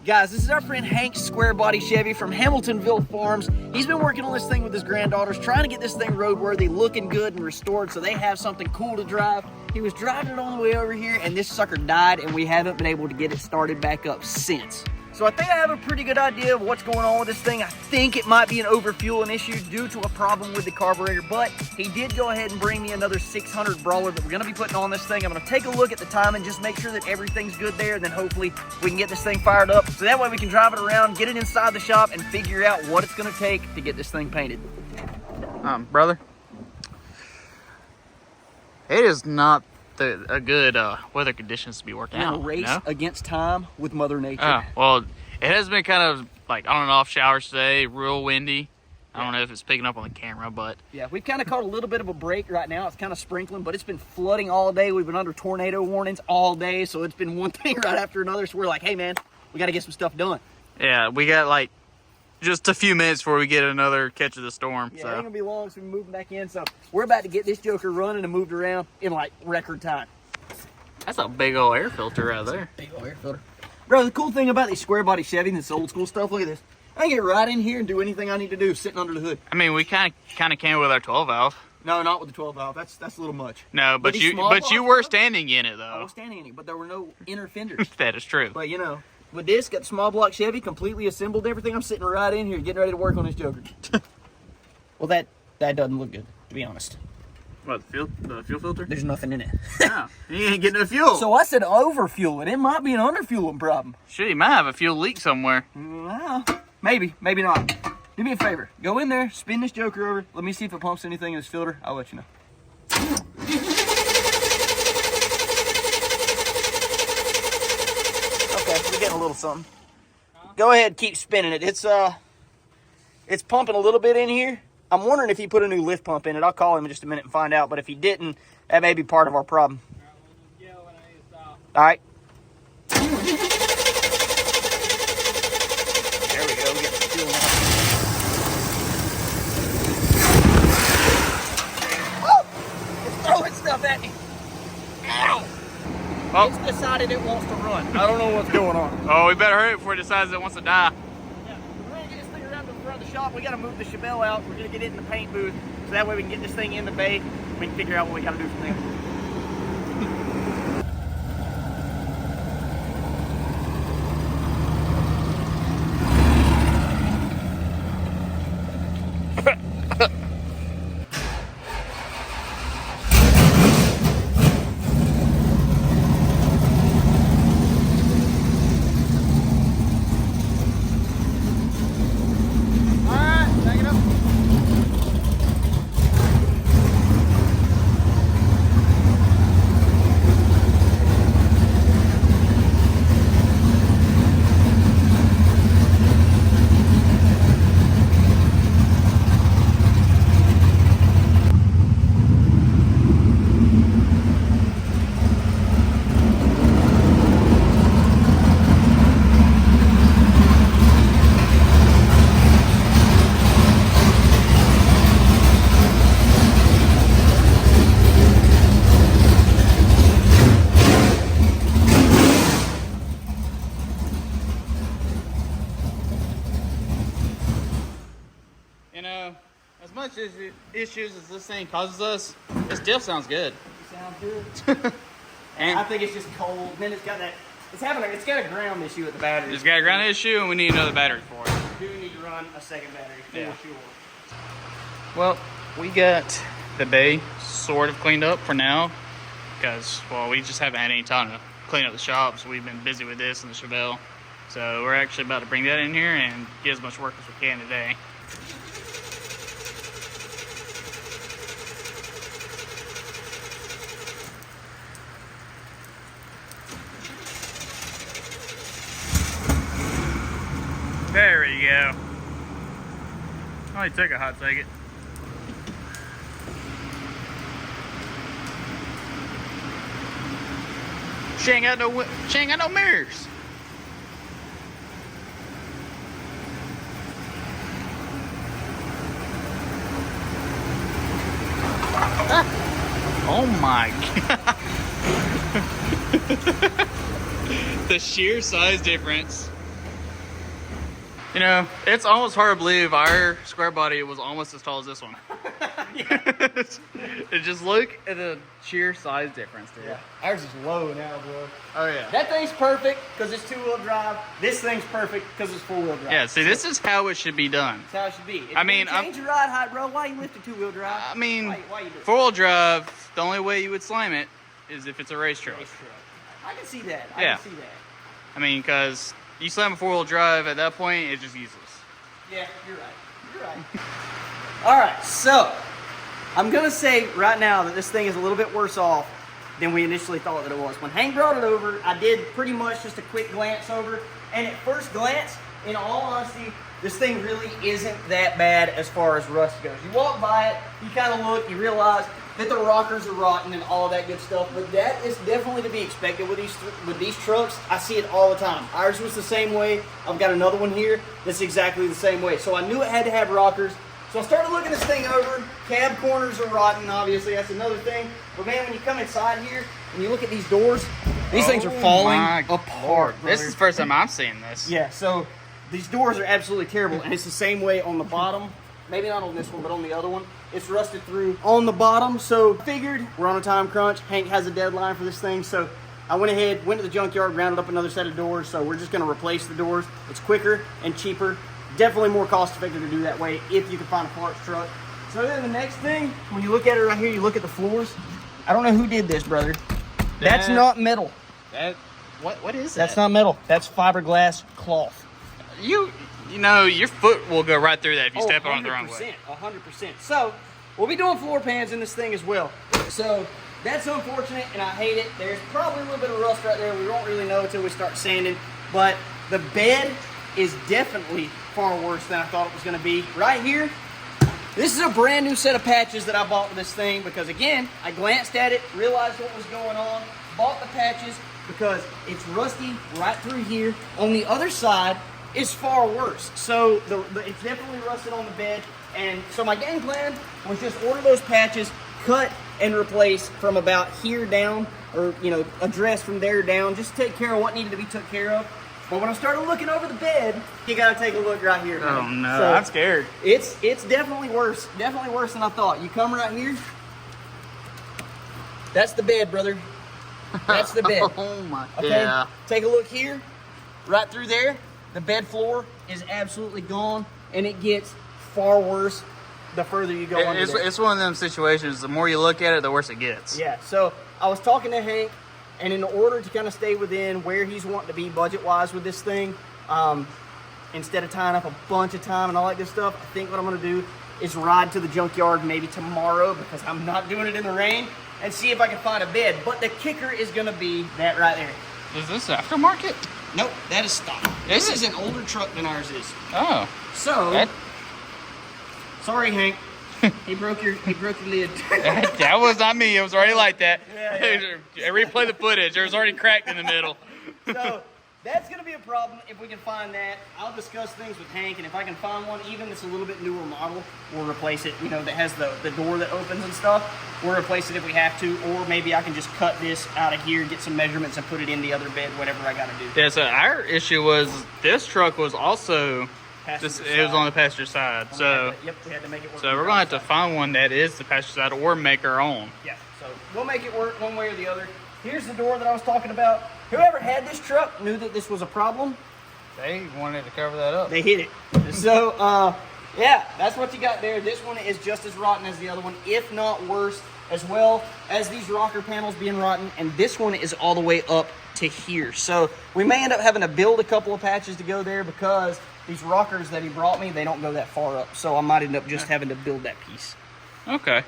Guys, this is our friend Hank's Squarebody Chevy from Haniltonville Farms. He's been working on this thing with his granddaughters, trying to get this thing roadworthy, looking good and restored so they have something cool to drive. He was driving it on the way over here and this sucker died and we haven't been able to get it started back up since. So I think I have a pretty good idea of what's going on with this thing. I think it might be an overfueling issue due to a problem with the carburetor, but he did go ahead and bring me another 600 brawler that we're gonna be putting on this thing. I'm gonna take a look at the time and just make sure that everything's good there, and then hopefully we can get this thing fired up. So that way we can drive it around, get it inside the shop, and figure out what it's gonna take to get this thing painted. Brother, it is not a good weather conditions to be working out. Race against time with Mother Nature. Oh, well, it has been kind of like on and off showers today, real windy. I don't know if it's picking up on the camera, but yeah, we've kind of caught a little bit of a break right now. It's kind of sprinkling, but it's been flooding all day. We've been under tornado warnings all day, so it's been one thing right after another. So we're like, hey man, we got to get some stuff done. Yeah, we got like just a few minutes before we get another catch of the storm. Yeah, so it ain't gonna be long, so we're moving back in. So we're about to get this joker running and moved around in like record time. That's a big old air filter right there. Big old air filter. Bro, the cool thing about these square body Chevy and this old school stuff, look at this. I can get right in here and do anything I need to do sitting under the hood. I mean, we kind of came with our 12 valve. No, not with the 12 valve. That's a little much. No, but you were standing in it though. I was standing in it, but there were no inner fenders. That is true. But you know, with this, got the small block Chevy, completely assembled everything. I'm sitting right in here getting ready to work on this joker. Well, that doesn't look good, to be honest. What, the fuel filter? There's nothing in it. No, you ain't getting no fuel. So I said overfueling. It might be an underfueling problem. Shit, you might have a fuel leak somewhere. Well, maybe not. Do me a favor. Go in there, spin this joker over. Let me see if it pumps anything in this filter. I'll let you know. Okay, we're getting a little something. Go ahead, keep spinning it. It's pumping a little bit in here. I'm wondering if he put a new lift pump in it. I'll call him in just a minute and find out. But if he didn't, that may be part of our problem. All right. There we go. We got the fuel now. Woo! It's throwing stuff at me. Ow! Oh. It's decided it wants to run. I don't know what's going on. Oh, we better hurry before it decides it wants to die. Shop, we got to move the Chevelle out. We're going to get it in the paint booth so that way we can get this thing in the bay. We can figure out what we got to do from there. You know, as much issues as this thing causes us, it still sounds good. Sounds good. And I think it's just cold. And then it's got a ground issue with the battery. it's got a ground issue, and we need another battery for it. We do need to run a second battery for sure. Well, we got the bay sort of cleaned up for now, because, well, we just haven't had any time to clean up the shop, so we've been busy with this and the Chevelle. So we're actually about to bring that in here and get as much work as we can today. There we go. Only took a hot second. She ain't got no mirrors. Ah. Oh my god. The sheer size difference You know, it's almost hard to believe our square body was almost as tall as this one. It just look at the sheer size difference there. Yeah. Ours is low now, bro. Oh yeah. That thing's perfect because it's 2-wheel drive. This thing's perfect because it's 4-wheel drive. Yeah, see, this is how it should be done. That's how it should be. If I mean, you change your ride height, bro, why you lift a 2-wheel drive? I mean, why you do it? 4-wheel drive, the only way you would slam it is if it's a race truck. I can see that. I Yeah. can see that. I mean, because you slam a 4-wheel drive, at that point, it's just useless. Yeah, you're right. You're right. All right, so I'm going to say right now that this thing is a little bit worse off than we initially thought that it was. When Hank brought it over, I did pretty much just a quick glance over, and at first glance, in all honesty, this thing really isn't that bad as far as rust goes. You walk by it, you kind of look, you realize that the rockers are rotten and all that good stuff, but that is definitely to be expected with these trucks. I see it all the time. Ours was the same way. I've got another one here that's exactly the same way. So I knew it had to have rockers. So I started looking this thing over. Cab corners are rotten, obviously. That's another thing. But man, when you come inside here and you look at these doors, these things are falling apart. This is the first time I've seen this. Yeah, so these doors are absolutely terrible, and it's the same way on the bottom. Maybe not on this one, but on the other one. It's rusted through on the bottom, so figured we're on a time crunch. Hank has a deadline for this thing, so I went ahead, went to the junkyard, rounded up another set of doors, so we're just gonna replace the doors. It's quicker and cheaper. Definitely more cost effective to do that way if you can find a parts truck. So then the next thing, when you look at it right here, you look at the floors. I don't know who did this, brother. That's not metal. What is that? That's not metal. That's fiberglass cloth. You know, your foot will go right through that if you step on it the wrong way. 100%. So, we'll be doing floor pans in this thing as well. So, that's unfortunate, and I hate it. There's probably a little bit of rust right there. We won't really know until we start sanding. But the bed is definitely far worse than I thought it was going to be. Right here, this is a brand new set of patches that I bought for this thing because, again, I glanced at it, realized what was going on, bought the patches because it's rusty right through here. On the other side, it's far worse. So it's definitely rusted on the bed. And so my game plan was just order those patches, cut and replace from about here down, or, you know, address from there down, just to take care of what needed to be took care of. But when I started looking over the bed, you gotta take a look right here. Oh man. no, So I'm scared. it's definitely worse than I thought. You come right here, that's the bed, brother. That's the bed. Oh my. Okay, Yeah. take a look here, right through there. The bed floor is absolutely gone, and it gets far worse the further you go under there. It's one of them situations. The more you look at it, the worse it gets. Yeah, so I was talking to Hank, and in order to kind of stay within where he's wanting to be budget-wise with this thing, instead of tying up a bunch of time and all that good stuff, I think what I'm going to do is ride to the junkyard maybe tomorrow, because I'm not doing it in the rain, and see if I can find a bed. But the kicker is going to be that right there. Is this aftermarket? Nope, that is stock. This is an older truck than ours is. Oh. So, sorry, Hank. He broke your lid. That was not me. It was already like that. Yeah. Replay the footage. There was already cracked in the middle. So that's going to be a problem if we can find that. I'll discuss things with Hank, and if I can find one even that's a little bit newer model, we'll replace it, you know, that has the door that opens and stuff. We'll replace it if we have to, or maybe I can just cut this out of here, get some measurements, and put it in the other bed, whatever I got to do. Yeah, so our issue was this truck was also it was on the passenger side. So we had to make it work. so we're gonna have to find one that is the passenger side, or make our own. Yeah, so we'll make it work one way or the other. Here's the door that I was talking about. Whoever had this truck knew that this was a problem. They wanted to cover that up. They hit it. So, yeah, that's what you got there. This one is just as rotten as the other one, if not worse, as well as these rocker panels being rotten. And this one is all the way up to here. So we may end up having to build a couple of patches to go there, because these rockers that he brought me, they don't go that far up. So I might end up just having to build that piece. Okay.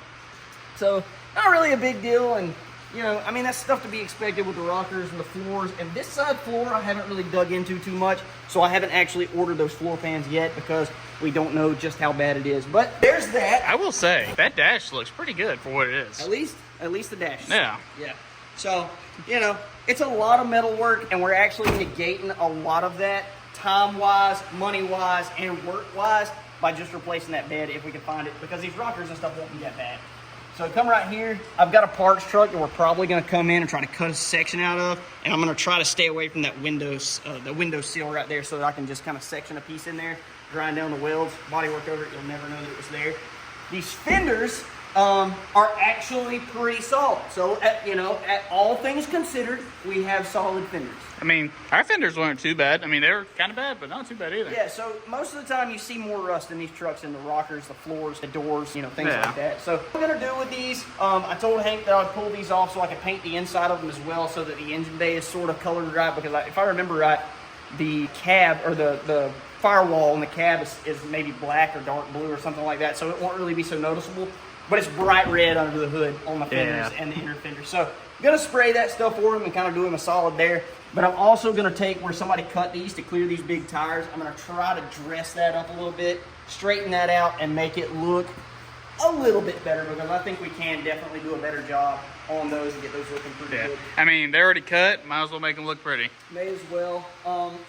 So not really a big deal. And, you know, I mean, that's stuff to be expected with the rockers and the floors. And this side floor, I haven't really dug into too much. So I haven't actually ordered those floor pans yet, because we don't know just how bad it is. But there's that. I will say, that dash looks pretty good for what it is. At least the dash. Yeah. Yeah. So, you know, it's a lot of metal work, and we're actually negating a lot of that time-wise, money-wise, and work-wise by just replacing that bed if we can find it, because these rockers and stuff won't be that bad. So come right here. I've got a parts truck that we're probably going to come in and try to cut a section out of, and I'm going to try to stay away from that window sill right there so that I can just kind of section a piece in there, grind down the welds, bodywork over it. You'll never know that it was there. These fenders are actually pretty solid. So, at all things considered, we have solid fenders. I mean, our fenders weren't too bad. I mean, they were kind of bad, but not too bad either. Yeah, so most of the time you see more rust in these trucks, in the rockers, the floors, the doors, things like that. So what I'm going to do with these, I told Hank that I'd pull these off so I could paint the inside of them as well so that the engine bay is sort of colored right, because if I remember right, the cab, or the firewall on the cab is maybe black or dark blue or something like that, so it won't really be so noticeable. But it's bright red under the hood on the fenders and the inner fenders. So I'm going to spray that stuff for him and kind of do him a solid there. But I'm also going to take where somebody cut these to clear these big tires. I'm going to try to dress that up a little bit, straighten that out, and make it look a little bit better, because I think we can definitely do a better job on those and get those looking pretty good. I mean, they're already cut. Might as well make them look pretty. May as well.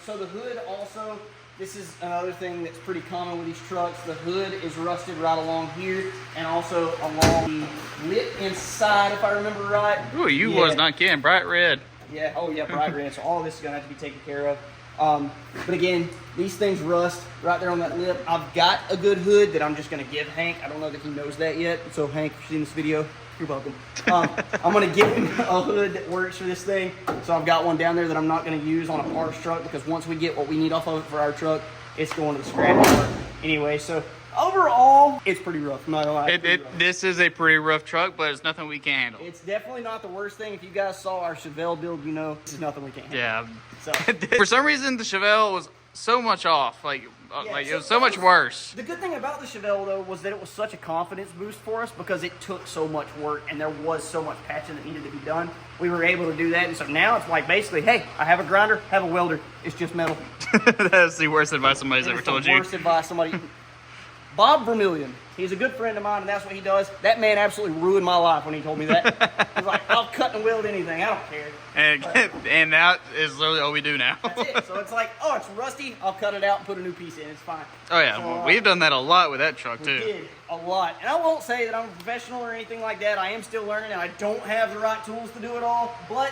So the hood also, this is another thing that's pretty common with these trucks. The hood is rusted right along here and also along the lip inside, if I remember right. Ooh, you was not kidding. Bright red. Yeah, oh yeah, bright red. So all this is going to have to be taken care of. But again, these things rust right there on that lip. I've got a good hood that I'm just going to give Hank. I don't know that he knows that yet. So Hank, if you're seeing this video, you're welcome. I'm going to give him a hood that works for this thing. So I've got one down there that I'm not going to use on a parts truck, because once we get what we need off of it for our truck, it's going to the scrap yard anyway. So overall, it's pretty rough. I'm not gonna lie. This is a pretty rough truck, but it's nothing we can't handle. It's definitely not the worst thing. If you guys saw our Chevelle build, you know this is nothing we can't handle. Yeah. So For some reason, the Chevelle was so much off. It was so much worse. The good thing about the Chevelle, though, was that it was such a confidence boost for us, because it took so much work and there was so much patching that needed to be done. We were able to do that, and so now it's like basically, hey, I have a grinder, have a welder. It's just metal. That's the worst advice somebody's ever told you. Worst advice somebody. Bob Vermillion. He's a good friend of mine, and that's what he does. That man absolutely ruined my life when he told me that. He's like, I'll cut and weld anything. I don't care. And that is literally all we do now. That's it. So it's like, oh, it's rusty. I'll cut it out and put a new piece in. It's fine. Oh, yeah. So, well, we've done that a lot with that truck, too. We did a lot. And I won't say that I'm a professional or anything like that. I am still learning, and I don't have the right tools to do it all. But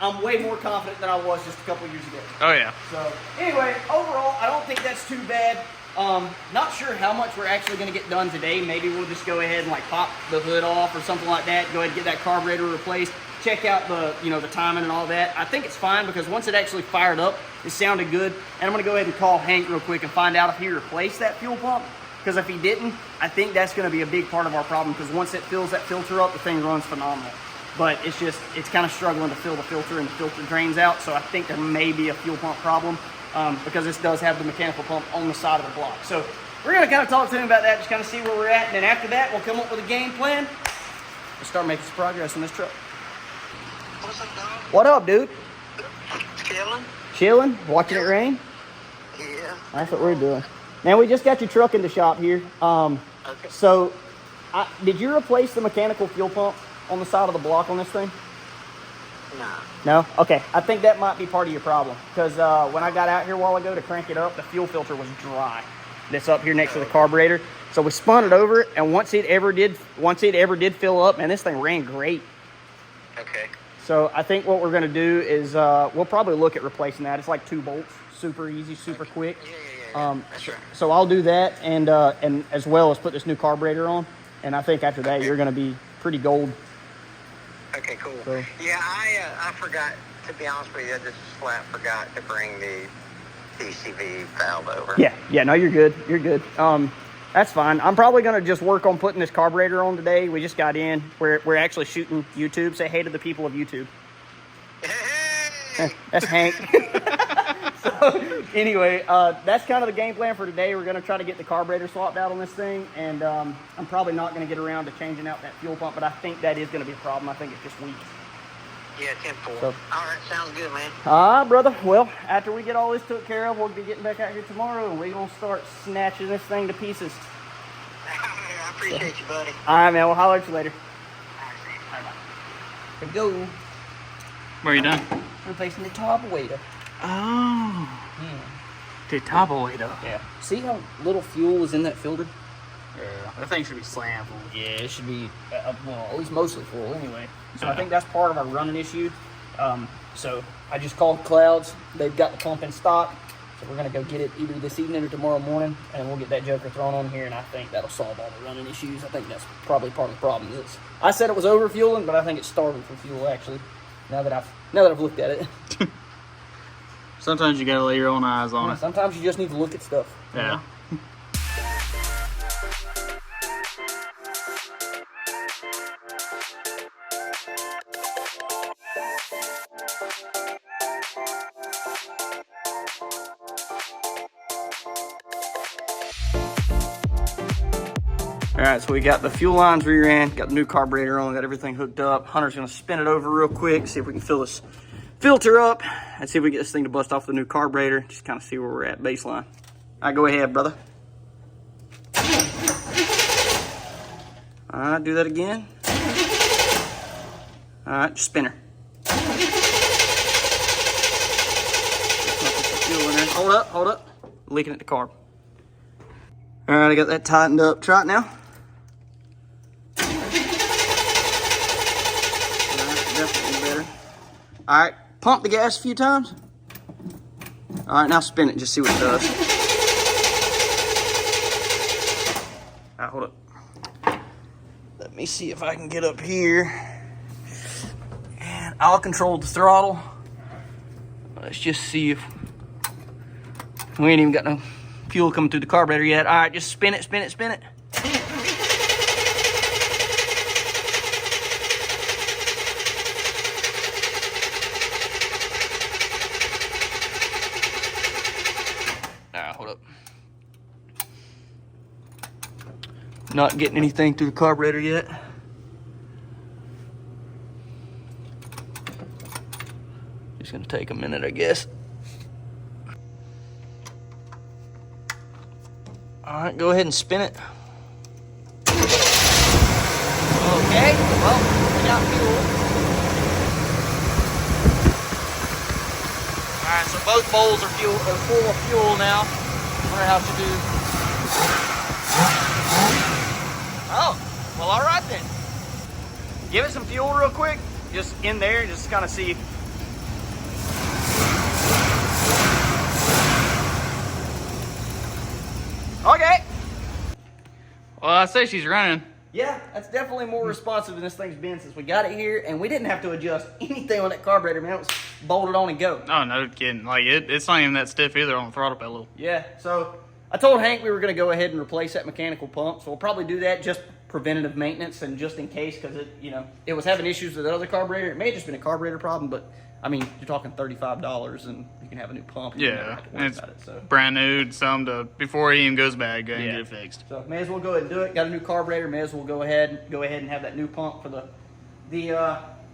I'm way more confident than I was just a couple years ago. Oh, yeah. So anyway, overall, I don't think that's too bad. Not sure how much we're actually going to get done today. Maybe we'll just go ahead and like pop the hood off or something like that. Go ahead and get that carburetor replaced. Check out the, the timing and all that. I think it's fine, because once it actually fired up, it sounded good. And I'm going to go ahead and call Hank real quick and find out if he replaced that fuel pump. Because if he didn't, I think that's going to be a big part of our problem, because once it fills that filter up, the thing runs phenomenal. But it's kind of struggling to fill the filter, and the filter drains out. So I think there may be a fuel pump problem. Because this does have the mechanical pump on the side of the block. So we're going to kind of talk to him about that, just kind of see where we're at. And then after that, we'll come up with a game plan and start making some progress on this truck. What's up, dog? What up, dude? Chilling? Chilling? Watching it rain? Yeah. That's what we're doing. Man, we just got your truck in the shop here. Okay. So did you replace the mechanical fuel pump on the side of the block on this thing? No. No? Okay. I think that might be part of your problem, because when I got out here a while ago to crank it up, the fuel filter was dry. That's up here next to the carburetor. So we spun it over, and once it ever did fill up, man, this thing ran great. Okay. So I think what we're going to do is we'll probably look at replacing that. It's like 2 bolts, super easy, super quick. Yeah. That's right. So I'll do that, and as well as put this new carburetor on. And I think after that, you're going to be pretty gold. Okay, cool. So, yeah, I forgot, to be honest with you, I just flat forgot to bring the PCV valve over. yeah, no, you're good. You're good. That's fine. I'm probably going to just work on putting this carburetor on today. We just got in. We're actually shooting YouTube. Say hey to the people of YouTube. Hey! That's Hank. So anyway, that's kind of the game plan for today. We're going to try to get the carburetor swapped out on this thing, and I'm probably not going to get around to changing out that fuel pump, but I think that is going to be a problem. I think it's just weak. Yeah, 10-4. So, all right, sounds good, man. Brother. Well, after we get all this took care of, we'll be getting back out here tomorrow, and we're going to start snatching this thing to pieces. I appreciate you, buddy. All right, man. We'll holler at you later. All right, see you. Bye-bye. Here we go. Where are you done? Replacing the carburetor. Oh. The carburetor. Yeah. See how little fuel is in that filter? Yeah, that thing should be slam full. Yeah, it should be, well, at least mostly full anyway. So I think that's part of our running issue. So I just called Clouds. They've got the pump in stock. So we're going to go get it either this evening or tomorrow morning, and we'll get that joker thrown on here, and I think that'll solve all the running issues. I think that's probably part of the problem. I said it was over-fueling, but I think it's starving for fuel, actually, now that I've looked at it. Sometimes you got to lay your own eyes on it. Sometimes you just need to look at stuff. Yeah. All right, so we got the fuel lines reran, got the new carburetor on, got everything hooked up. Hunter's gonna spin it over real quick, see if we can fill this filter up, and see if we get this thing to bust off the new carburetor, just kind of see where we're at baseline. All right, go ahead, brother. All right, do that again. All right, just spin her. Hold up. Leaking at the carb. All right, I got that tightened up. Try it now. Definitely better. All right, pump the gas a few times. All right, now spin it, just see what it does. All right, hold up. Let me see if I can get up here. And I'll control the throttle. Let's just see if we ain't even got no fuel coming through the carburetor yet. All right, just spin it. Hold up. Not getting anything through the carburetor yet. Just gonna take a minute, I guess. All right, go ahead and spin it. Okay, well, we got fuel. All right, so both bowls are full of fuel now. Wonder how to do. Oh, well, all right then. Give it some fuel real quick, just in there, just kind of see. Okay. Well, I say she's running. Yeah, that's definitely more responsive than this thing's been since we got it here, and we didn't have to adjust anything on that carburetor, man. It was bolted on and go. Oh, no kidding. Like, it's not even that stiff either on the throttle pedal. Yeah, so I told Hank we were going to go ahead and replace that mechanical pump, so we'll probably do that, just preventative maintenance and just in case, because it was having issues with the other carburetor. It may have just been a carburetor problem, but I mean, you're talking $35 and you can have a new pump. Yeah, and it's brand new, before it even goes bad, go ahead and get it fixed. So may as well go ahead and do it. Got a new carburetor, may as well go ahead and have that new pump for the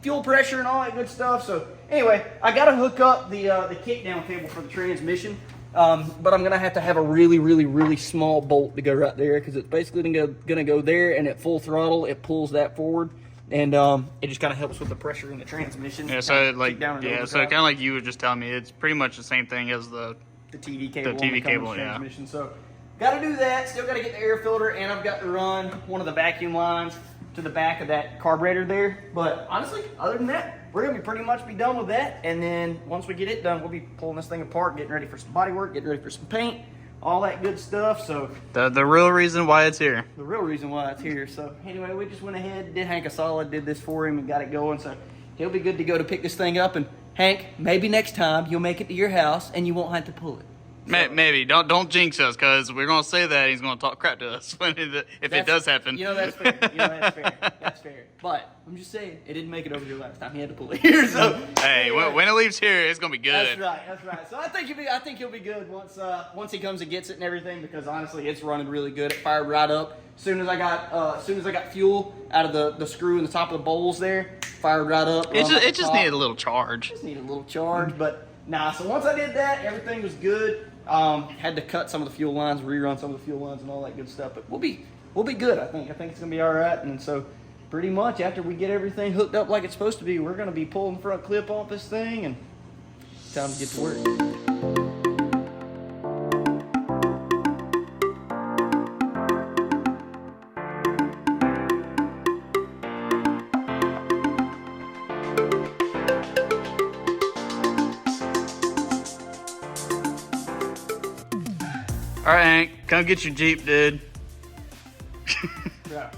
fuel pressure and all that good stuff. So anyway, I got to hook up the kickdown cable for the transmission, but I'm gonna have to have a really small bolt to go right there, because it's basically gonna go there, and at full throttle it pulls that forward. And it just kind of helps with the pressure in the transmission. Yeah, so kind of like you were just telling me, it's pretty much the same thing as the TV cable. The TV cable, yeah. Transmission. So, got to do that. Still got to get the air filter, and I've got to run one of the vacuum lines to the back of that carburetor there. But honestly, other than that, we're gonna pretty much be done with that. And then once we get it done, we'll be pulling this thing apart, getting ready for some body work, getting ready for some paint, all that good stuff. So the real reason why it's here. The real reason why it's here. So anyway, we just went ahead, did Hank a solid, did this for him, and got it going. So he'll be good to go to pick this thing up. And Hank, maybe next time you'll make it to your house and you won't have to pull it. So, maybe don't jinx us, because we're gonna say that he's gonna talk crap to us if it does happen. That's fair. That's fair. But I'm just saying, it didn't make it over here last time. He had to pull it here. So hey, anyway, when it leaves here, it's gonna be good. That's right. So I think he'll be good once he comes and gets it and everything, because honestly, it's running really good. It fired right up. As soon as I got fuel out of the screw in the top of the bowls there, fired right up. It just needed a little charge. But nah. So once I did that, everything was good. Had to cut some of the fuel lines, rerun some of the fuel lines and all that good stuff, but we'll be good. I think it's gonna be all right. And so pretty much after we get everything hooked up like it's supposed to be, we're gonna be pulling the front clip off this thing, and it's time to get to work. All right, Hank, come get your Jeep, dude. Yeah.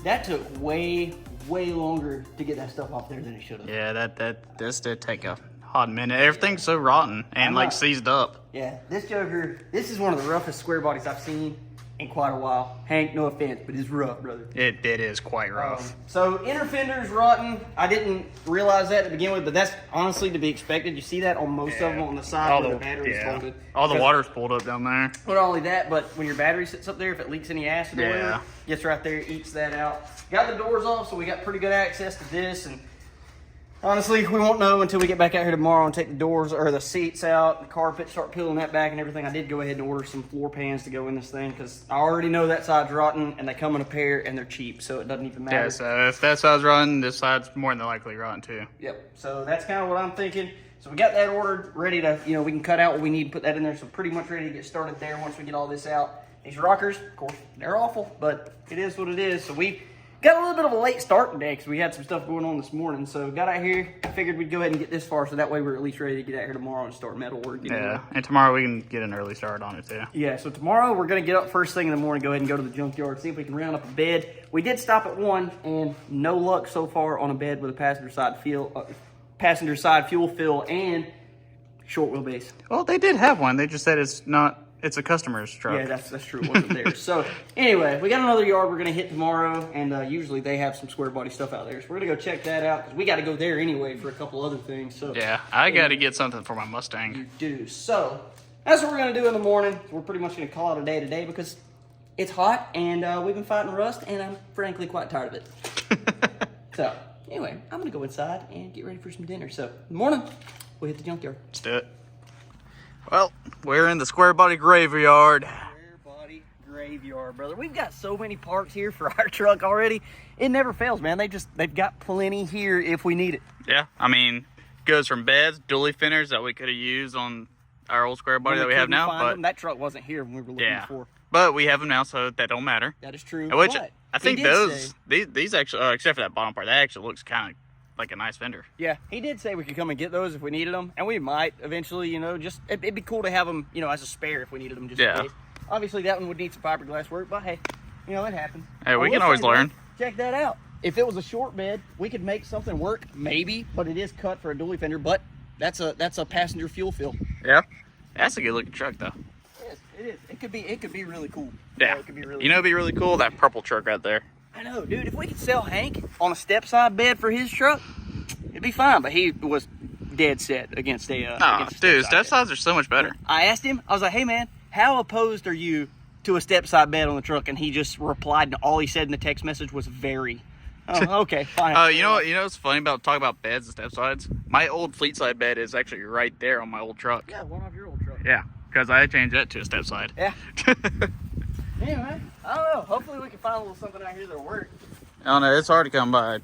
That took way longer to get that stuff off there than it should have. Yeah, this did take a hot minute. Everything's so rotten and like seized up. Yeah, this Joker, this is one of the roughest square bodies I've seen in quite a while. Hank, no offense, but it's rough, brother. It is quite rough. So inner fender's rotten. I didn't realize that to begin with, but that's honestly to be expected. You see that on most of them on the side where the battery's folded. All the water's pulled up down there. Not only that, but when your battery sits up there, if it leaks any acid or whatever, gets right there, eats that out. Got the doors off, so we got pretty good access to this. And honestly, we won't know until we get back out here tomorrow and take the doors or the seats out, the carpet, start peeling that back and everything. I did go ahead and order some floor pans to go in this thing because I already know that side's rotten and they come in a pair and they're cheap, so it doesn't even matter. Yeah, so if that side's rotten, this side's more than likely rotten too. Yep, so that's kind of what I'm thinking. So we got that ordered, ready to, we can cut out what we need to put that in there. So pretty much ready to get started there once we get all this out. These rockers, of course, they're awful, but it is what it is. So we got a little bit of a late start today because we had some stuff going on this morning. So got out here, figured we'd go ahead and get this far so that way we're at least ready to get out here tomorrow and start metal work. Yeah, and tomorrow we can get an early start on it too. Yeah, so tomorrow we're going to get up first thing in the morning, go ahead and go to the junkyard, see if we can round up a bed. We did stop at one, and no luck so far on a bed with a passenger side fuel fill and short wheelbase. Well, they did have one. They just said it's a customer's truck. Yeah, that's true. It wasn't theirs. So anyway, we got another yard we're going to hit tomorrow, and usually they have some square body stuff out there. So we're going to go check that out because we got to go there anyway for a couple other things. So yeah, I got to get something for my Mustang. You do. So that's what we're going to do in the morning. We're pretty much going to call it a day today because it's hot, and we've been fighting rust, and I'm frankly quite tired of it. So anyway, I'm going to go inside and get ready for some dinner. So in the morning, we'll hit the junkyard. Let's do it. Well, we're in the Square Body graveyard. Square Body graveyard, brother. We've got so many parts here for our truck already. It never fails, man. They've got plenty here if we need it. Yeah, I mean, goes from beds, dually fenders that we could have used on our old Square Body that we have now. But that truck wasn't here when we were looking before. But we have them now, so that don't matter. That is true. Which but I think these actually, except for that bottom part, that actually looks kind of like a nice fender. Yeah, he did say we could come and get those if we needed them, and we might eventually, just it'd be cool to have them, as a spare if we needed them just in case. Obviously, that one would need some fiberglass work, but hey, it happens. Hey, we can always learn. Check that out. If it was a short bed, we could make something work, maybe, but it is cut for a dually fender, but that's a passenger fuel fill. Yeah, that's a good looking truck though. It is. It could be really cool. Yeah, it could be really. It'd be really cool, that purple truck right there. I know, dude. If we could sell Hank on a step side bed for his truck, it'd be fine. But he was dead set against a. Dude, step sides are so much better. I asked him. I was like, "Hey, man, how opposed are you to a step side bed on the truck?" And he just replied, and all he said in the text message was "very." Oh, okay, fine. You know what's funny about talking about beds and step sides? My old fleet side bed is actually right there on my old truck. Yeah, one of your old trucks. Yeah, because I changed that to a step side. Yeah. Anyway, I don't know. Hopefully we can find a little something out here that'll work. I don't know. It's hard to come by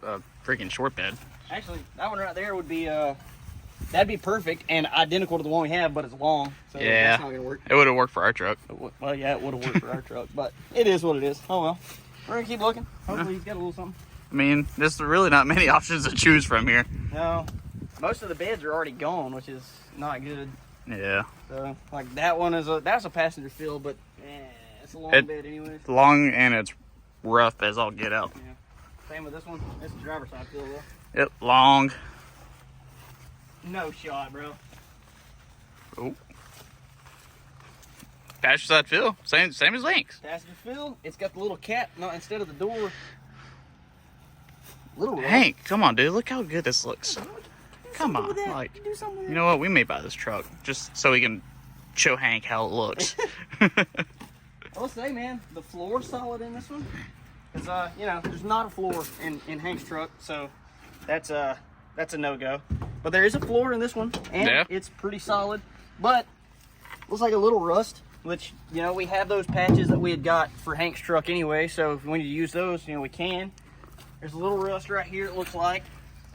a freaking short bed. Actually, that one right there would be that'd be perfect and identical to the one we have, but it's long. So yeah, that's not gonna work. It would have worked for our truck. Well, yeah, it would have worked for our truck, but it is what it is. Oh well. We're gonna keep looking. Hopefully he's got a little something. I mean, there's really not many options to choose from here. No. Most of the beds are already gone, which is not good. Yeah. So like that one that's a passenger fill, but it's a long bed anyways. It's long and it's rough as all get out. Yeah. Same with this one. This is driver's side fill though. Yep, long. No shot, bro. Oh. Passenger side fill, same as Link's. Passenger fill. It's got the little cap, not instead of the door. Little rough. Hank, come on, dude. Look how good this looks. Come on, like, do something with you know what? We may buy this truck just so we can show Hank how it looks. I'll say, man, the floor's solid in this one. Cause there's not a floor in Hank's truck, so that's a no-go. But there is a floor in this one, and it's pretty solid. But looks like a little rust, which we have those patches that we had got for Hank's truck anyway. So if we need to use those, we can. There's a little rust right here. It looks like,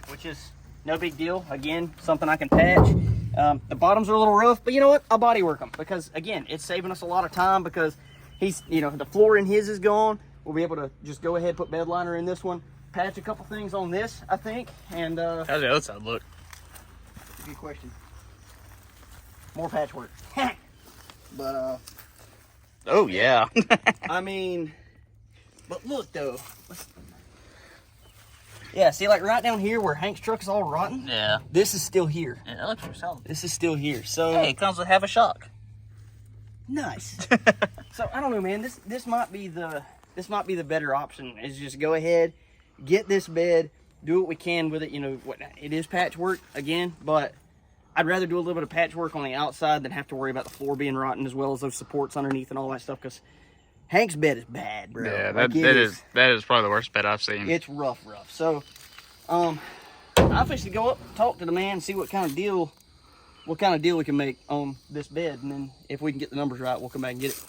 which is no big deal. Again, something I can patch. The bottoms are a little rough, but you know what? I'll body work them because again, it's saving us a lot of time because he's, the floor in his is gone. We'll be able to just go ahead, put bed liner in this one, patch a couple things on this, I think, and how's the other side look? Good question. More patchwork. But Oh, yeah. I mean, but look, though. Yeah, see, like right down here where Hank's truck is all rotten? Yeah. This is still here. Yeah, that looks pretty solid. This is still here, so... Hey, it comes with half a shock. Nice. So, I don't know, man. This might be the better option, is just go ahead, get this bed, do what we can with it. You know, it is patchwork, again, but I'd rather do a little bit of patchwork on the outside than have to worry about the floor being rotten, as well as those supports underneath and all that stuff, because Hank's bed is bad, bro. Yeah, like that is probably the worst bed I've seen. It's rough. So, I officially go up, talk to the man, see what kind of deal we can make on this bed, and then if we can get the numbers right, we'll come back and get it.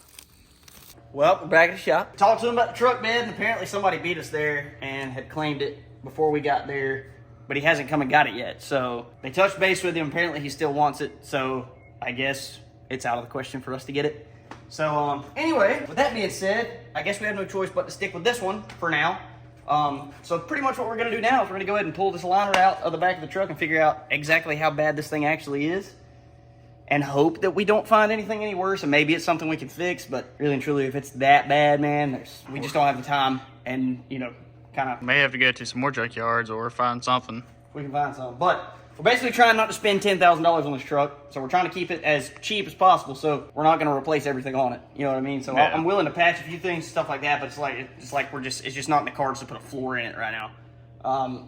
Well, we're back at the shop. Talked to him about the truck bed, and apparently somebody beat us there and had claimed it before we got there, but he hasn't come and got it yet. So they touched base with him. Apparently he still wants it, so I guess it's out of the question for us to get it. So anyway, with that being said, I guess we have no choice but to stick with this one for now. So pretty much what we're gonna do now is we're gonna go ahead and pull this liner out of the back of the truck and figure out exactly how bad this thing actually is, and hope that we don't find anything any worse, and maybe it's something we can fix. But really and truly, if it's that bad, man, we just don't have the time, and you know, kind of May have to go to some more junkyards or find something. we can find something. But we're basically trying not to spend $10,000 on this truck, so we're trying to keep it as cheap as possible, so we're not going to replace everything on it. You know what I mean? So Yeah. I'm willing to patch a few things, stuff like that, but it's just not in the cards to put a floor in it right now.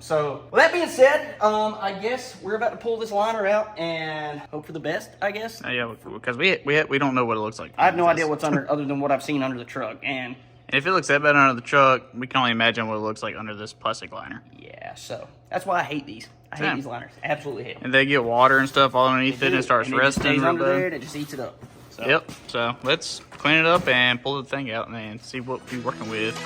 So with that being said, I guess we're about to pull this liner out and hope for the best, I guess. Yeah, because we don't know what it looks like. I have no idea what's under other than what I've seen under the truck, and if it looks that bad under the truck, we can only imagine what it looks like under this plastic liner. yeah, so that's why I hate these. I hate these liners. Absolutely hate them. And they get water and stuff all underneath it, and it starts And it just resting. stays real under bad. there and it just eats it up. So. Yep. So let's clean it up and pull the thing out and see what we're working with.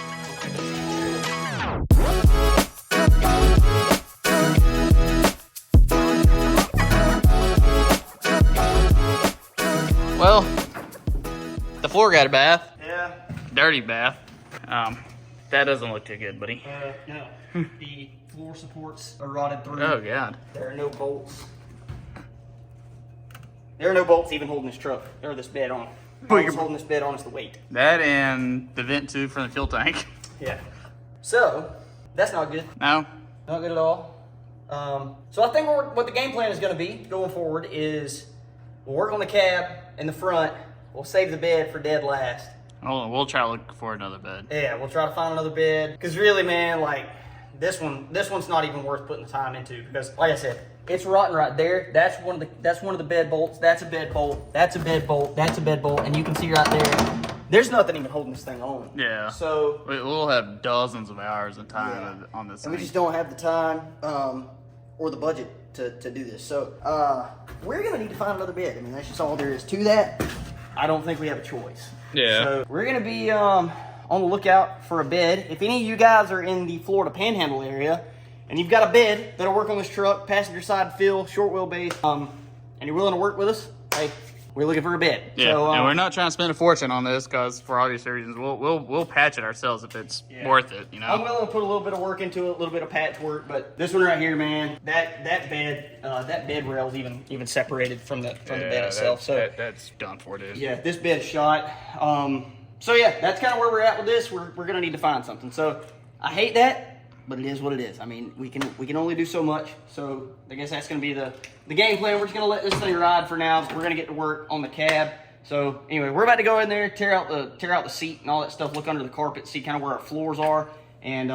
Well, the floor got a bath. Yeah. Dirty bath. That doesn't look too good, buddy. No. The floor supports are rotted through. Oh God. There are no bolts. There are no bolts even holding this truck or this bed on. What's holding this bed on is the weight. That and the vent tube from the fuel tank. Yeah. So that's not good. No. Not good at all. So I think what the game plan is going to be going forward is we'll work on the cab in the front. We'll save the bed for dead last. Hold on, we'll try to look for another bed. Yeah, we'll try to find another bed. Because really, man, like this one's not even worth putting the time into, because like I said, it's rotten right there. That's one of the bed bolts. That's a bed bolt. That's a bed bolt. That's a bed bolt. And you can see right there, there's nothing even holding this thing on. Yeah. So we'll have dozens of hours of time on this and thing. we just don't have the time or the budget to do this. So we're gonna need to find another bed. I mean, that's just all there is to that. I don't think we have a choice. Yeah. So we're gonna be on the lookout for a bed. If any of you guys are in the Florida Panhandle area and you've got a bed that'll work on this truck, passenger side fill, short wheelbase, and you're willing to work with us, hey, we're looking for a bed. Yeah, So, and we're not trying to spend a fortune on this because for obvious reasons, we'll patch it ourselves if it's worth it. You know. I'm willing to put a little bit of work into it, a little bit of patchwork, but this one right here, man, that bed rail's even separated from the bed itself. That's done for, dude. Yeah, this bed's shot. So yeah, that's kind of where we're at with this. We're gonna need to find something. So I hate that, but it is what it is. I mean, we can only do so much. So I guess that's gonna be the game plan. We're just gonna let this thing ride for now. We're gonna get to work on the cab. So anyway, we're about to go in there, tear out the seat and all that stuff. Look under the carpet, see kind of where our floors are, and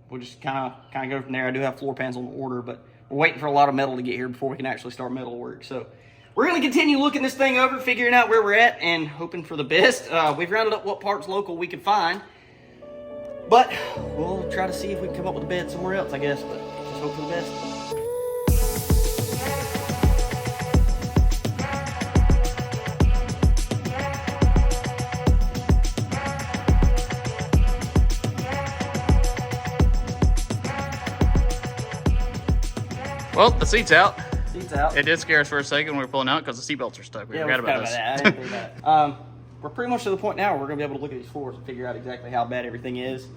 we'll just kind of go from there. I do have floor pans on order, but we're waiting for a lot of metal to get here before we can actually start metal work. So we're going to continue looking this thing over, figuring out where we're at, and hoping for the best. We've rounded up what parts local we can find, but we'll try to see if we can come up with a bed somewhere else, I guess, but just hope for the best. Well, the seat's out. Seat's out. It did scare us for a second when we were pulling out because the seatbelts are stuck. We forgot about this. that. I didn't think that. We're pretty much to the point now where we're going to be able to look at these floors and figure out exactly how bad everything is,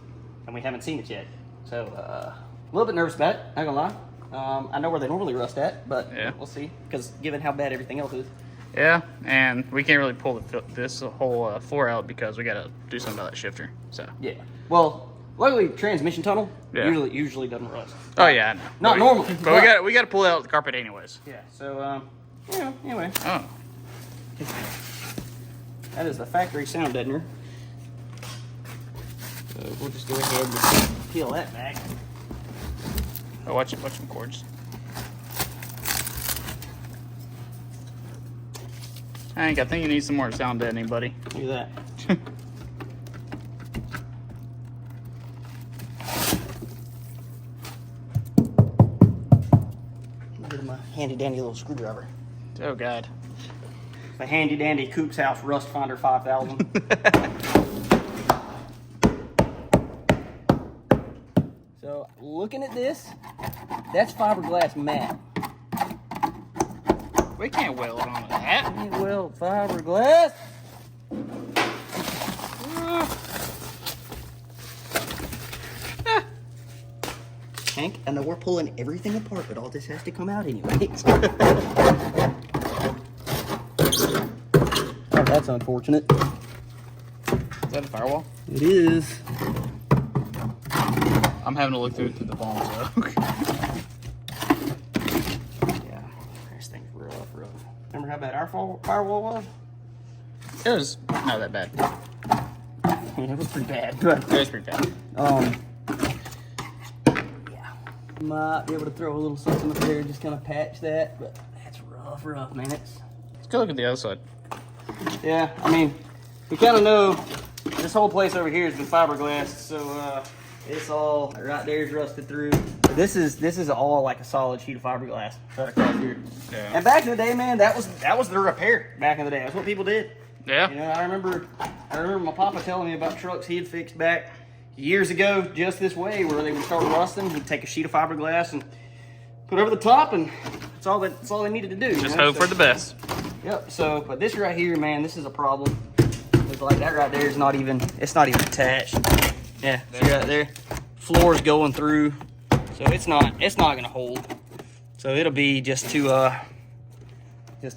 and we haven't seen it yet. So a little bit nervous about it, not going to lie. I know where they normally rust at, but Yeah. we'll see, because given how bad everything else is. Yeah, and we can't really pull this whole floor out because we got to do something about that shifter. So Yeah. Well, luckily transmission tunnel Yeah. usually doesn't rust. oh yeah, I know. Not normally, But we got to pull out the carpet anyways. Yeah. So anyway, Oh, that is the factory sound deadener. So we'll just go ahead and peel that back. oh watch some cords. Hank, I think you need some more sound deadening, buddy. Look at that. Look at my handy dandy little screwdriver. Oh God. The handy dandy Coop's House Rust Finder 5000. So looking at this, that's fiberglass mat. We can't weld on that. Well, fiberglass. Hank, I know we're pulling everything apart, but all this has to come out anyway. Oh, that's unfortunate. Is that a firewall? It is. I'm having to look through the phone, so. Yeah, this thing's rough. Remember how bad our firewall was? It was not that bad. It was pretty bad, but It was pretty bad. yeah, might be able to throw a little something up there, just kind of patch that. But that's rough, man. Let's go look at the other side. Yeah, I mean, we kind of know this whole place over here has been fiberglass, so it's all right there's rusted through. This is all like a solid sheet of fiberglass right across here. Yeah. And back in the day, man, that was the repair. Back in the day, that's what people did. Yeah. You know, I remember my papa telling me about trucks he had fixed back years ago, just this way, where they would start rusting. He'd take a sheet of fiberglass and put over the top, and that's all they needed to do. Just hope for the best. Yep. So, but this right here, man, this is a problem. It's like that right there is not even attached. Yeah, see right there, floor's going through, so it's not gonna hold. So it'll be just to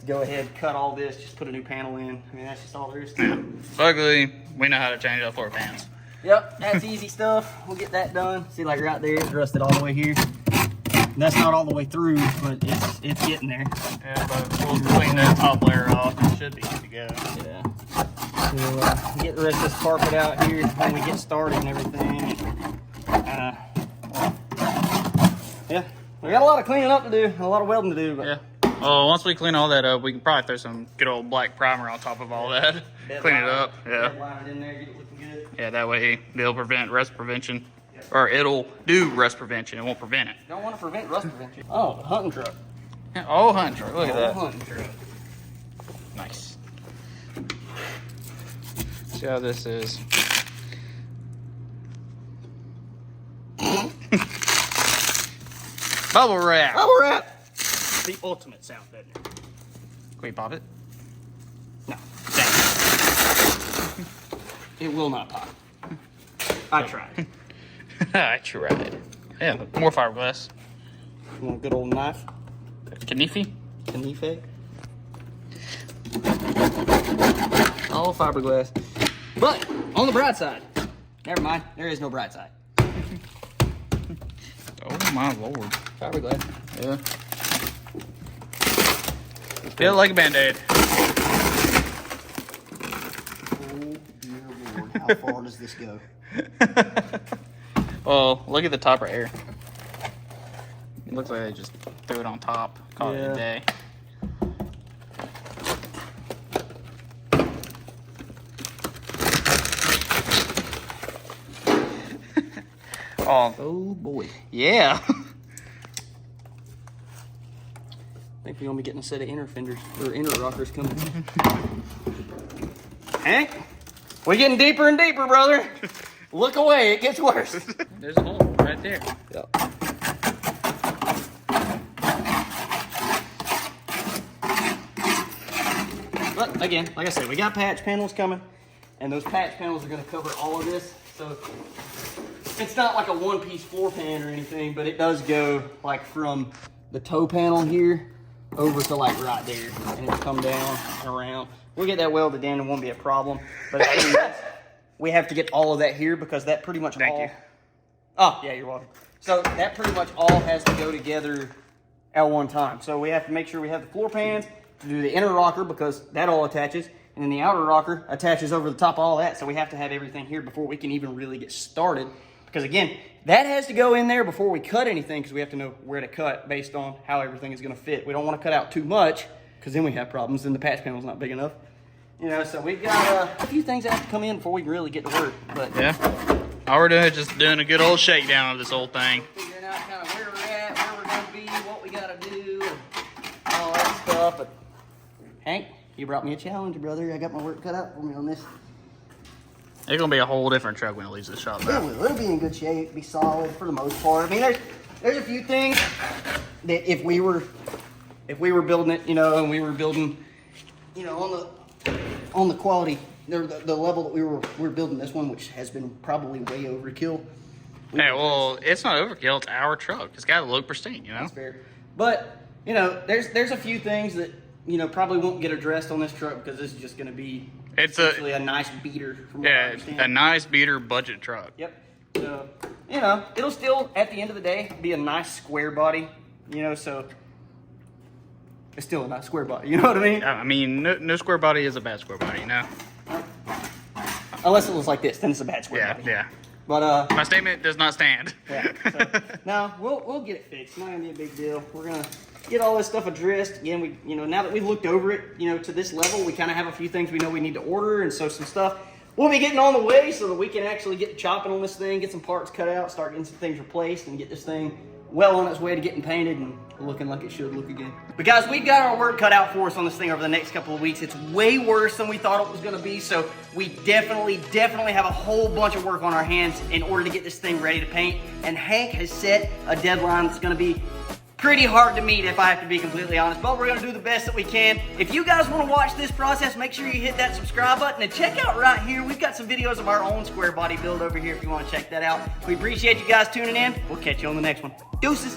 go ahead, cut all this, just put a new panel in. I mean, that's just all there is to it. Luckily, we know how to change out floor pans. Yep, that's easy stuff. We'll get that done. See, like right there, it's rusted all the way here. And that's not all the way through, but it's getting there. Yeah, but we'll clean that top layer off. It should be good to go. Yeah. So get the rest of this carpet out here when we get started and everything. Yeah, we got a lot of cleaning up to do, and a lot of welding to do. But Yeah. Well, once we clean all that up, we can probably throw some good old black primer on top of all that. Clean it up. Yeah. line it in there, get it looking good. Yeah, that way it'll prevent rust prevention. Or it'll do rust prevention. It won't prevent it. Don't want to prevent rust prevention. Oh, the hunting truck. Oh, hunting truck. Look at that. Hunting truck. Nice. See how this is. Bubble wrap. Bubble wrap. The ultimate sound deadener. Can we pop it? No. It will not pop. I tried. I tried. Yeah, more fiberglass. You want a good old knife? Knife? Knife? All fiberglass. But, on the bright side. Never mind, there is no bright side. Oh my lord. Fiberglass. Yeah. Feel like a Band-Aid. Oh dear lord, how far does this go? Well, look at the top right here. It looks like they just threw it on top. Call it a day. Oh boy. Yeah. I think we're gonna be getting a set of inner fenders or inner rockers coming. Hank, we're getting deeper and deeper, brother. Look away, it gets worse. There's a hole right there. Yep. But again, like I said, we got patch panels coming, and those patch panels are gonna cover all of this. So it's not like a one-piece floor pan or anything, but it does go like from the toe panel here over to like right there, and it'll come down and around. We'll get that welded in, it won't be a problem. But we have to get all of that here because that pretty much Thank you. Oh, yeah, you're welcome. So that pretty much all has to go together at one time. So we have to make sure we have the floor pans to do the inner rocker because that all attaches, and then the outer rocker attaches over the top of all that. So we have to have everything here before we can even really get started. Because again, that has to go in there before we cut anything because we have to know where to cut based on how everything is going to fit. We don't want to cut out too much because then we have problems and the patch panel's not big enough. You know, so we've got a few things that have to come in before we can really get to work. But Yeah. All we're doing is just doing a good old shakedown of this whole thing. Figuring out kind of where we're at, where we're going to be, what we got to do, and all that stuff. But Hank, you brought me a challenge, brother. I got my work cut out for me on this. It's gonna be a whole different truck when it leaves the shop. Yeah, it'll be in good shape, be solid for the most part. I mean, there's a few things that if we were building it, you know, and we were building, you know, on the quality, the level that we were building this one, which has been probably way overkill. Hey, well, it's not overkill. It's our truck. It's got to look pristine, you know. That's fair. But you know, there's a few things that you know probably won't get addressed on this truck because this is just going to be essentially a nice beater. From what I understand. A nice beater budget truck. Yep. So you know, it'll still at the end of the day be a nice square body. You know, so it's still a nice square body. You know what I mean? I mean, no square body is a bad square body, you know. Unless it looks like this, then it's a bad square body. Yeah. But My statement does not stand. yeah. So, no, we'll get it fixed. It's not gonna be a big deal. We're gonna get all this stuff addressed. Again, now that we've looked over it, you know, to this level, we kind of have a few things we know we need to order, and so some stuff we'll be getting on the way so that we can actually get chopping on this thing, get some parts cut out, start getting some things replaced, and get this thing well on its way to getting painted and looking like it should look again. But guys, we've got our work cut out for us on this thing over the next couple of weeks. It's way worse than we thought it was gonna be, so we definitely have a whole bunch of work on our hands in order to get this thing ready to paint. And Hank has set a deadline that's gonna be pretty hard to meet if I have to be completely honest, but we're gonna do the best that we can. If you guys wanna watch this process, make sure you hit that subscribe button and check out right here. We've got some videos of our own square body build over here if you wanna check that out. We appreciate you guys tuning in. We'll catch you on the next one. Deuces.